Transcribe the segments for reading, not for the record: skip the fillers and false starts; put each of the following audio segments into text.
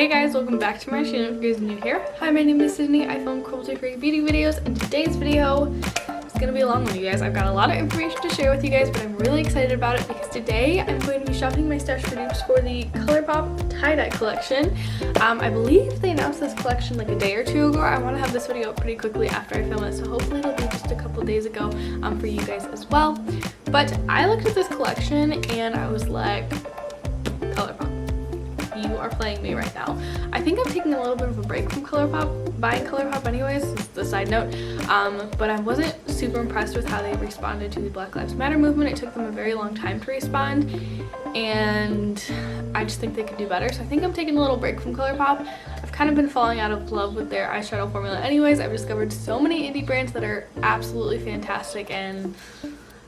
Hey guys, welcome back to my channel if you guys are new here. Hi, my name is Sydney. I film cruelty-free beauty videos, and today's video is gonna be a long one, you guys. I've got a lot of information to share with you guys, but I'm really excited about it because today I'm going to be shopping my stash for dupes for the Colourpop tie-dye collection. I believe they announced this collection like a day or two ago. I want to have this video up pretty quickly after I film it, so hopefully it'll be just a couple days ago for you guys as well. But I looked at this collection and I was like, Colourpop, you are playing me right now. I think I'm taking a little bit of a break from buying Colourpop anyways, this is the side note, but I wasn't super impressed with how they responded to the Black Lives Matter movement. It took them a very long time to respond, and I just think they could do better, so I think I'm taking a little break from Colourpop. I've kind of been falling out of love with their eyeshadow formula anyways. I've discovered so many indie brands that are absolutely fantastic, and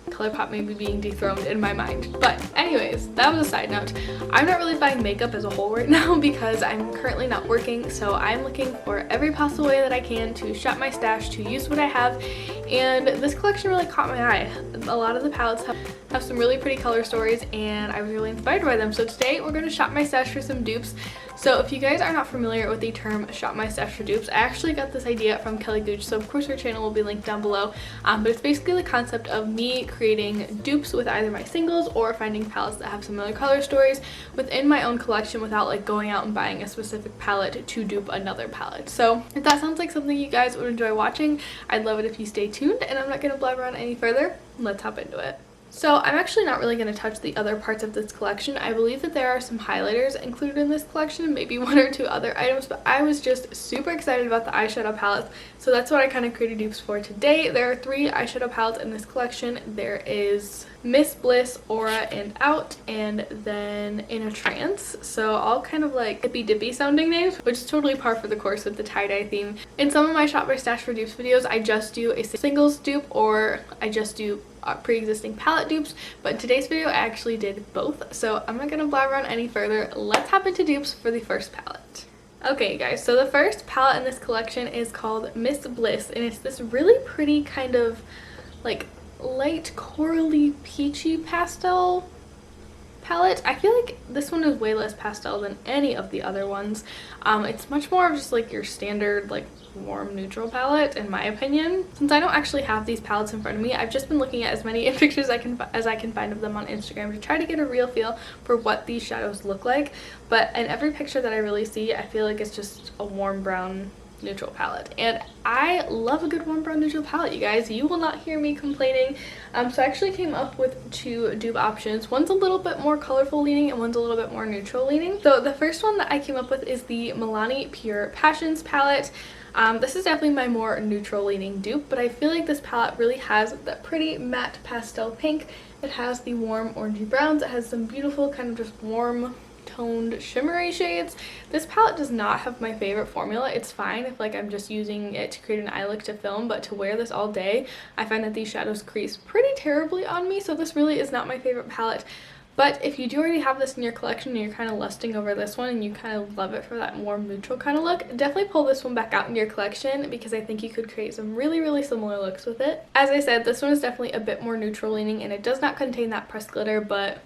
Colourpop may be being dethroned in my mind. But anyways, that was a side note. I'm not really buying makeup as a whole right now because I'm currently not working, so I'm looking for every possible way that I can to shop my stash, to use what I have, and this collection really caught my eye. A lot of the palettes have some really pretty color stories, and I was really inspired by them. So today we're going to shop my stash for some dupes. So if you guys are not familiar with the term shop my stash for dupes, I actually got this idea from Kaleido, so of course her channel will be linked down below, but it's basically the concept of me creating dupes with either my singles or finding palettes that have similar color stories within my own collection without like going out and buying a specific palette to dupe another palette. So if that sounds like something you guys would enjoy watching, I'd love it if you stay tuned, and I'm not going to blabber on any further. Let's hop into it. So I'm actually not really going to touch the other parts of this collection. I believe that there are some highlighters included in this collection, maybe one or two other items, but I was just super excited about the eyeshadow palettes, so that's what I kind of created dupes for today. There are 3 eyeshadow palettes in this collection. There is Miss Bliss, Aura, and Out, and then In a Trance. So all kind of like hippy dippy sounding names, which is totally par for the course with the tie-dye theme. In some of my shop my stash for dupes videos, I just do a singles dupe or I just do pre-existing palette dupes, but in today's video I actually did both, so I'm not gonna blabber on any further. Let's hop into dupes for the first palette. Okay guys, so the first palette in this collection is called Miss Bliss, and it's this really pretty kind of like light corally peachy pastel palette. I feel like this one is way less pastel than any of the other ones. It's much more of just like your standard like warm neutral palette in my opinion. Since I don't actually have these palettes in front of me, I've just been looking at as many pictures as I can find of them on Instagram to try to get a real feel for what these shadows look like. But in every picture that I really see, I feel like it's just a warm brown neutral palette, and I love a good warm brown neutral palette, you guys. You will not hear me complaining. So I actually came up with 2 dupe options. One's a little bit more colorful leaning and one's a little bit more neutral leaning. So the first one that I came up with is the Milani Pure Passions palette. This is definitely my more neutral leaning dupe, but I feel like this palette really has that pretty matte pastel pink. It has the warm orangey browns. It has some beautiful kind of just warm toned shimmery shades. This palette does not have my favorite formula. It's fine if like I'm just using it to create an eye look to film, but to wear this all day, I find that these shadows crease pretty terribly on me, so this really is not my favorite palette. But if you do already have this in your collection and you're kind of lusting over this one and you kind of love it for that warm neutral kind of look, definitely pull this one back out in your collection because I think you could create some really similar looks with it. As I said, this one is definitely a bit more neutral leaning and it does not contain that pressed glitter, but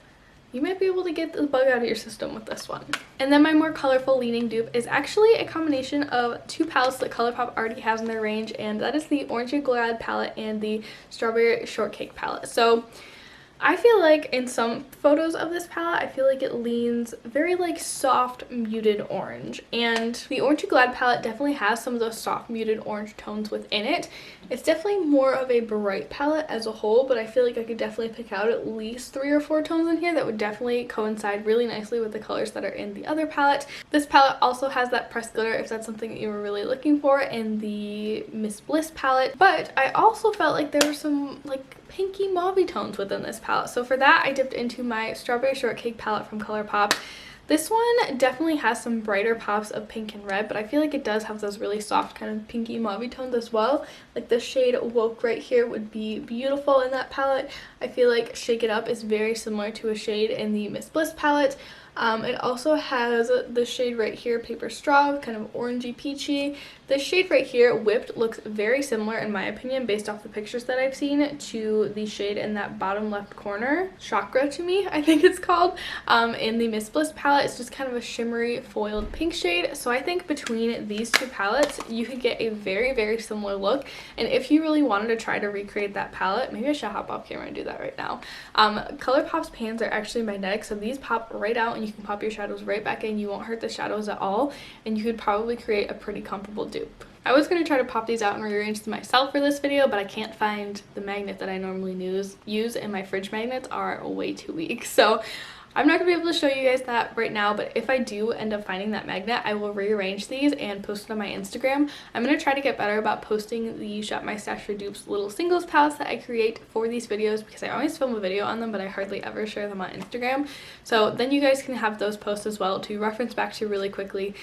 you might be able to get the bug out of your system with this one. And then my more colorful leaning dupe is actually a combination of 2 palettes that Colourpop already has in their range, and that is the Orangey Glad palette and the Strawberry Shortcake palette. So I feel like in some photos of this palette, I feel like it leans very like soft muted orange, and the Orangey Glad palette definitely has some of those soft muted orange tones within it. It's definitely more of a bright palette as a whole, but I feel like I could definitely pick out at least 3 or 4 tones in here that would definitely coincide really nicely with the colors that are in the other palette. This palette also has that pressed glitter if that's something that you were really looking for in the Miss Bliss palette, but I also felt like there were some like pinky mauve tones within this palette. So for that, I dipped into my Strawberry Shortcake palette from Colourpop. This one definitely has some brighter pops of pink and red, but I feel like it does have those really soft kind of pinky mauve tones as well. Like the shade Woke right here would be beautiful in that palette. I feel like Shake It Up is very similar to a shade in the Miss Bliss palette. It also has the shade right here, Paper Straw, kind of orangey peachy. This shade right here, Whipped, looks very similar in my opinion based off the pictures that I've seen to the shade in that bottom left corner, Chakra to me I think it's called, in the Miss Bliss palette. palette is just kind of a shimmery foiled pink shade. So I think between these two palettes, you could get a very, very similar look. And if you really wanted to try to recreate that palette, maybe I should hop off camera and do that right now. Colourpop's pans are actually magnetic, so these pop right out and you can pop your shadows right back in. You won't hurt the shadows at all, and you could probably create a pretty comfortable dupe. I was going to try to pop these out and rearrange them myself for this video, but I can't find the magnet that I normally use, and my fridge magnets are way too weak. So I'm not going to be able to show you guys that right now, but if I do end up finding that magnet, I will rearrange these and post it on my Instagram. I'm going to try to get better about posting the Shop My Stash for Dupes little singles palettes that I create for these videos, because I always film a video on them, but I hardly ever share them on Instagram. So then you guys can have those posts as well to reference back to really quickly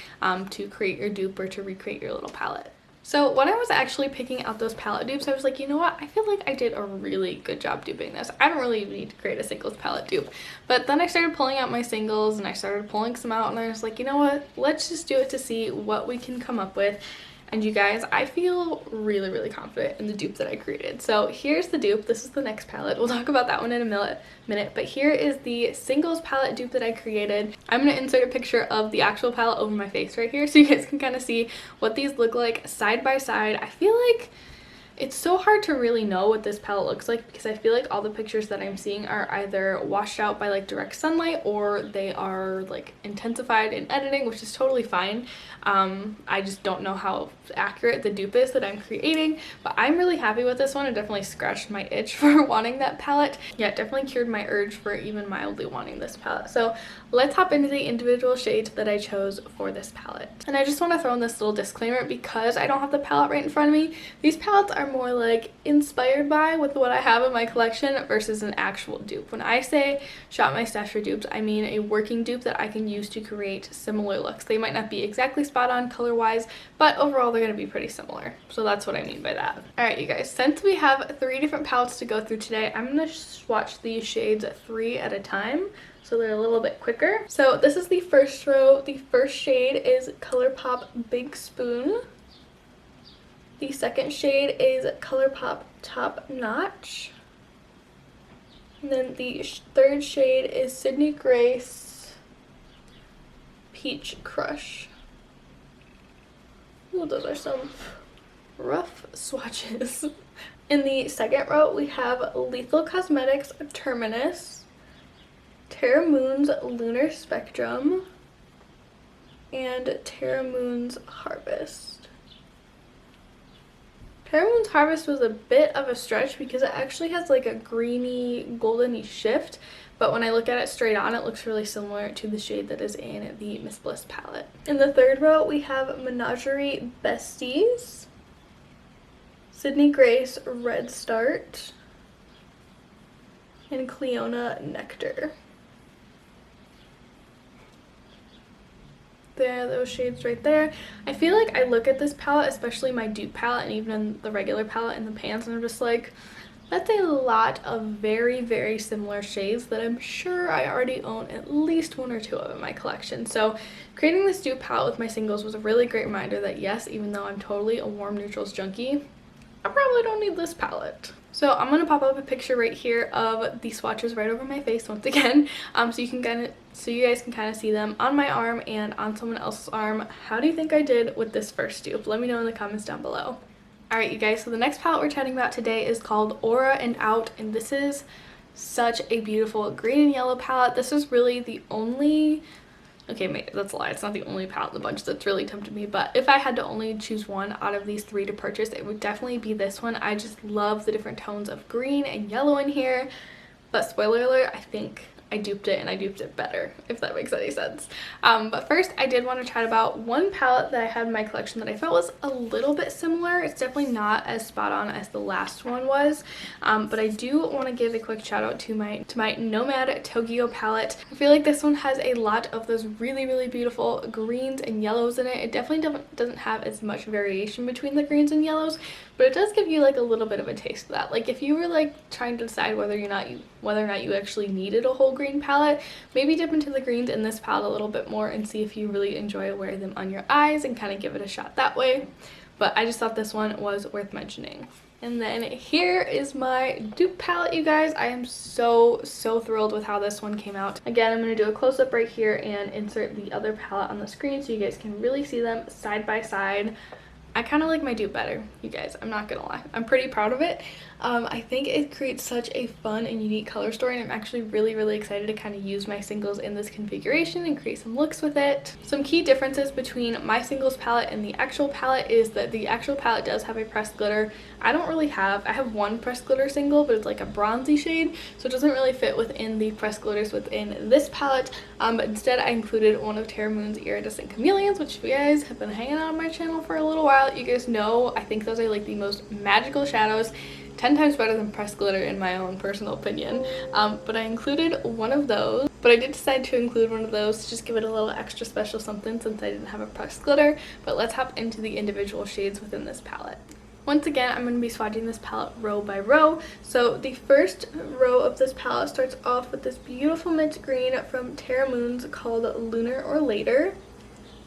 to create your dupe or to recreate your little palette. So when I was actually picking out those palette dupes, I was like, you know what? I feel like I did a really good job duping this. I don't really even need to create a singles palette dupe. But then I started pulling out my singles and I started pulling some out and I was like, you know what? Let's just do it to see what we can come up with. And you guys, I feel really, really confident in the dupe that I created. So here's the dupe. This is the next palette. We'll talk about that one in a minute. But here is the singles palette dupe that I created. I'm going to insert a picture of the actual palette over my face right here so you guys can kind of see what these look like side by side. I feel like it's so hard to really know what this palette looks like because I feel like all the pictures that I'm seeing are either washed out by like direct sunlight or they are like intensified in editing, which is totally fine. I just don't know how accurate the dupe is that I'm creating, but I'm really happy with this one. It definitely scratched my itch for wanting that palette. Yeah, it definitely cured my urge for even mildly wanting this palette. So let's hop into the individual shades that I chose for this palette. And I just want to throw in this little disclaimer because I don't have the palette right in front of me. These palettes are more like inspired by with what I have in my collection versus an actual dupe. When I say Shop My Stash for Dupes, I mean a working dupe that I can use to create similar looks. They might not be exactly spot on color wise, but overall they're going to be pretty similar. So that's what I mean by that. Alright you guys, since we have 3 different palettes to go through today, I'm going to swatch these shades 3 at a time, so they're a little bit quicker. So this is the first row. The first shade is Colourpop Big Spoon. The second shade is Colourpop Top Notch. And then the third shade is Sydney Grace Peach Crush. Ooh, those are some rough swatches. In the second row, we have Lethal Cosmetics Terminus, Terra Moon's Lunar Spectrum, and Terra Moon's Harvest. Terra Moon's Harvest was a bit of a stretch because it actually has like a greeny, goldeny shift, but when I look at it straight on, it looks really similar to the shade that is in the Miss Bliss palette. In the third row, we have Menagerie Besties, Sydney Grace Red Start, and Cleona Nectar. There, those shades right there. I feel like I look at this palette, especially my dupe palette and even the regular palette in the pans, and I'm just like, that's a lot of very, very similar shades that I'm sure I already own at least 1 or 2 of in my collection. So creating this dupe palette with my singles was a really great reminder that yes, even though I'm totally a warm neutrals junkie, I probably don't need this palette. So I'm going to pop up a picture right here of the swatches right over my face once again, so you guys can kind of see them on my arm and on someone else's arm. How do you think I did with this first dupe? Let me know in the comments down below. Alright you guys, so the next palette we're chatting about today is called Aura and Out, and this is such a beautiful green and yellow palette. This is really the only, okay, that's a lie, it's not the only palette in the bunch that's really tempted me, but if I had to only choose one out of these 3 to purchase, it would definitely be this one. I just love the different tones of green and yellow in here, but spoiler alert, I think I duped it and I duped it better, if that makes any sense. But first I did want to chat about one palette that I had in my collection that I felt was a little bit similar. It's definitely not as spot on as the last one was, but I do want to give a quick shout out to my Nomad Tokyo palette. I feel like this one has a lot of those really, really beautiful greens and yellows in it. It definitely doesn't have as much variation between the greens and yellows, but it does give you like a little bit of a taste of that. Like if you were like trying to decide whether or not you actually needed a whole green palette, maybe dip into the greens in this palette a little bit more and see if you really enjoy wearing them on your eyes and kind of give it a shot that way. But I just thought this one was worth mentioning. And then here is my dupe palette, you guys. I am so thrilled with how this one came out. Again, I'm going to do a close-up right here and insert the other palette on the screen so you guys can really see them side by side. I kind of like my dupe better, you guys. I'm not gonna lie. I'm pretty proud of it. I think it creates such a fun and unique color story, and I'm actually really excited to kind of use my singles in this configuration and create some looks with it. Some key differences between my singles palette and the actual palette is that the actual palette does have a pressed glitter. I have one pressed glitter single, but it's like a bronzy shade, so it doesn't really fit within the pressed glitters within this palette. But instead I included one of Terra Moon's Iridescent Chameleons, which if you guys have been hanging out on my channel for a little while, you guys know I think those are like the most magical shadows. 10 times better than pressed glitter in my own personal opinion. But I included one of those. But I did decide to include one of those to just give it a little extra special something since I didn't have a pressed glitter. But let's hop into the individual shades within this palette. Once again, I'm going to be swatching this palette row by row. So the first row of this palette starts off with this beautiful mint green from Terra Moon's called Lunar or Later.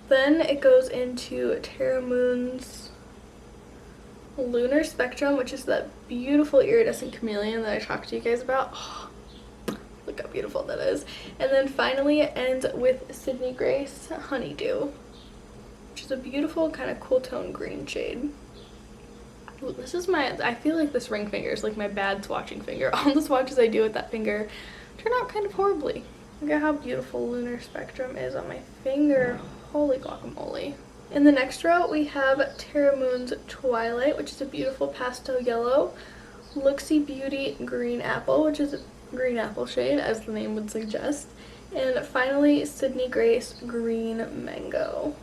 Then it goes into Terra Moon's Lunar Spectrum, which is that beautiful iridescent chameleon that I talked to you guys about. Oh, look how beautiful that is. And then finally it ends with Sydney Grace Honeydew, which is a beautiful kind of cool tone green shade. Ooh, this is I feel like this ring finger is like my bad swatching finger. All the swatches I do with that finger turn out kind of horribly. Look at how beautiful Lunar Spectrum is on my finger. Holy guacamole. In the next row, we have Terra Moon's Twilight, which is a beautiful pastel yellow. Looksy Beauty Green Apple, which is a green apple shade, as the name would suggest. And finally, Sydney Grace Green Mango.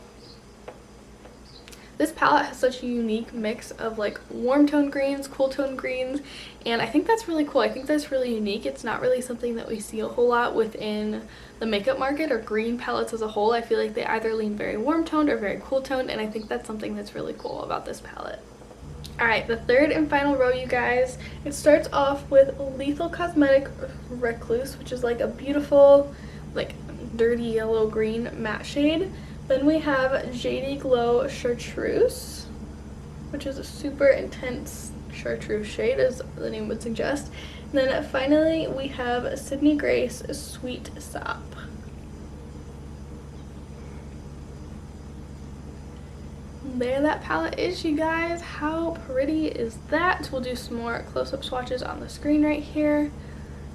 This palette has such a unique mix of like warm tone greens, cool tone greens, and I think that's really cool. I think that's really unique. It's not really something that we see a whole lot within the makeup market or green palettes as a whole. I feel like they either lean very warm toned or very cool toned, and I think that's something that's really cool about this palette. Alright, the third and final row, you guys. It starts off with Lethal Cosmetic Recluse, which is like a beautiful, like dirty yellow green matte shade. Then we have JD Glow Chartreuse, which is a super intense chartreuse shade, as the name would suggest. And then finally we have Sydney Grace Sweet Sop. There that palette is, you guys. How pretty is that? We'll do some more close-up swatches on the screen right here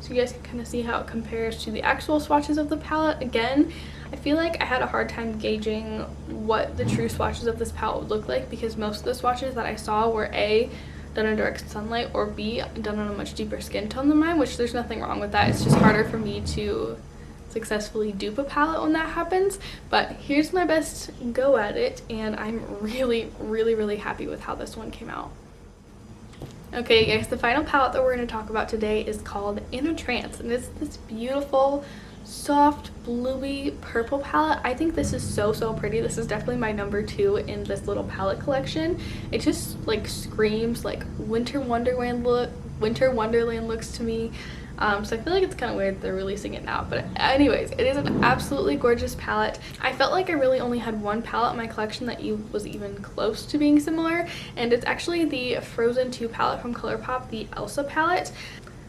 so you guys can kind of see how it compares to the actual swatches of the palette. Again, I feel like I had a hard time gauging what the true swatches of this palette would look like because most of the swatches that I saw were A, done in direct sunlight, or B, done on a much deeper skin tone than mine, which there's nothing wrong with that. It's just harder for me to successfully dupe a palette when that happens. But here's my best go at it, and I'm really happy with how this one came out. Okay guys, the final palette that we're going to talk about today is called In a Trance, and it's this beautiful soft bluey purple palette. I think this is so pretty. This is definitely my number 2 in this little palette collection. It just like screams like winter wonderland looks to me. So I feel like it's kind of weird they're releasing it now, but anyways, it is an absolutely gorgeous palette. I felt like I really only had one palette in my collection that was even close to being similar, and it's actually the Frozen 2 palette from Colourpop, the Elsa palette.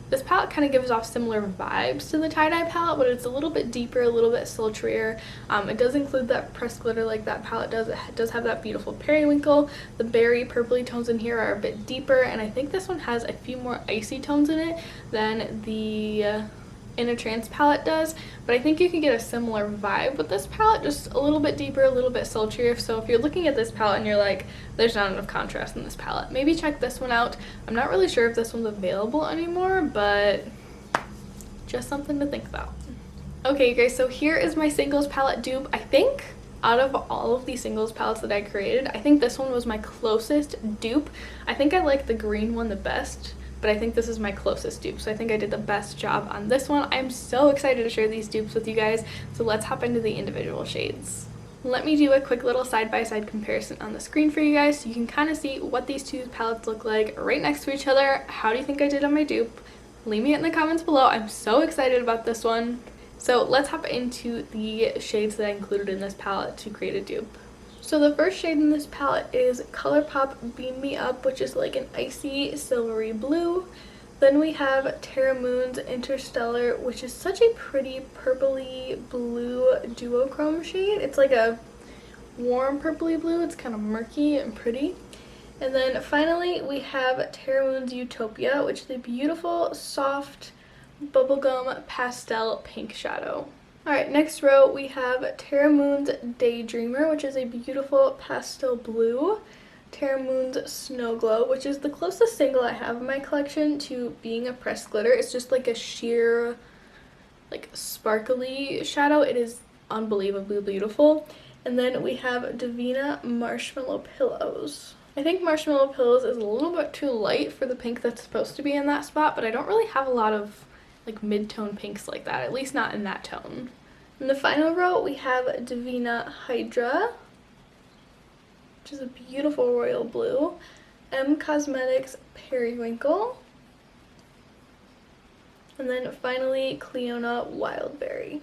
This palette kind of gives off similar vibes to the tie-dye palette, but it's a little bit deeper, a little bit sultrier. It does include that pressed glitter like that palette does. It does have that beautiful periwinkle. The berry purpley tones in here are a bit deeper, and I think this one has a few more icy tones in it than the In a Trance palette does, but I think you can get a similar vibe with this palette, just a little bit deeper, a little bit sultrier. So if you're looking at this palette and you're like, there's not enough contrast in this palette, maybe check this one out. I'm not really sure if this one's available anymore, but just something to think about. Okay you guys, so here is my singles palette dupe. I think out of all of the singles palettes that I created, I think this one was my closest dupe. I think I like the green one the best, but I think this is my closest dupe, so I think I did the best job on this one. I'm so excited to share these dupes with you guys, so let's hop into the individual shades. Let me do a quick little side-by-side comparison on the screen for you guys so you can kind of see what these two palettes look like right next to each other. How do you think I did on my dupe? Leave me in the comments below. I'm so excited about this one. So let's hop into the shades that I included in this palette to create a dupe. So the first shade in this palette is Colourpop Beam Me Up, which is like an icy silvery blue. Then we have Terra Moon's Interstellar, which is such a pretty purpley blue duochrome shade. It's like a warm purpley blue. It's kind of murky and pretty. And then finally we have Terra Moon's Utopia, which is a beautiful soft bubblegum pastel pink shadow. Alright, next row we have Terra Moon's Daydreamer, which is a beautiful pastel blue. Terra Moon's Snow Glow, which is the closest single I have in my collection to being a pressed glitter. It's just like a sheer, like sparkly shadow. It is unbelievably beautiful. And then we have Divina Marshmallow Pillows. I think Marshmallow Pillows is a little bit too light for the pink that's supposed to be in that spot, but I don't really have a lot of like mid-tone pinks like that, at least not in that tone. In the final row we have Divina Hydra, which is a beautiful royal blue. M Cosmetics Periwinkle. And then finally Cleona Wildberry.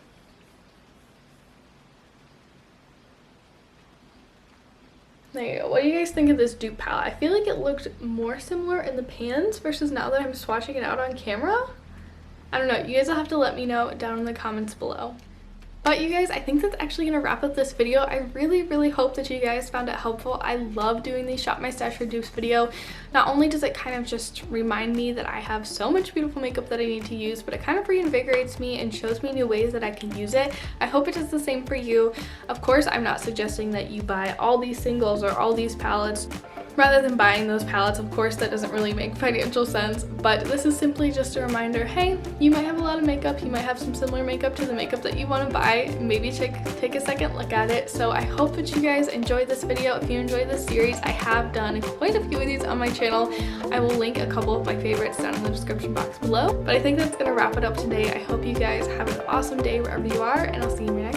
There you go. What do you guys think of this dupe palette? I feel like it looked more similar in the pans versus now that I'm swatching it out on camera. I don't know. You guys will have to let me know down in the comments below. But you guys, I think that's actually going to wrap up this video. I really hope that you guys found it helpful. I love doing these Shop My Stash for Dupes video. Not only does it kind of just remind me that I have so much beautiful makeup that I need to use, but it kind of reinvigorates me and shows me new ways that I can use it. I hope it does the same for you. Of course, I'm not suggesting that you buy all these singles or all these palettes. Rather than buying those palettes, of course, that doesn't really make financial sense, but this is simply just a reminder, hey, you might have a lot of makeup, you might have some similar makeup to the makeup that you want to buy, maybe take a second look at it. So I hope that you guys enjoyed this video. If you enjoyed this series, I have done quite a few of these on my channel. I will link a couple of my favorites down in the description box below, but I think that's going to wrap it up today. I hope you guys have an awesome day wherever you are, and I'll see you in my next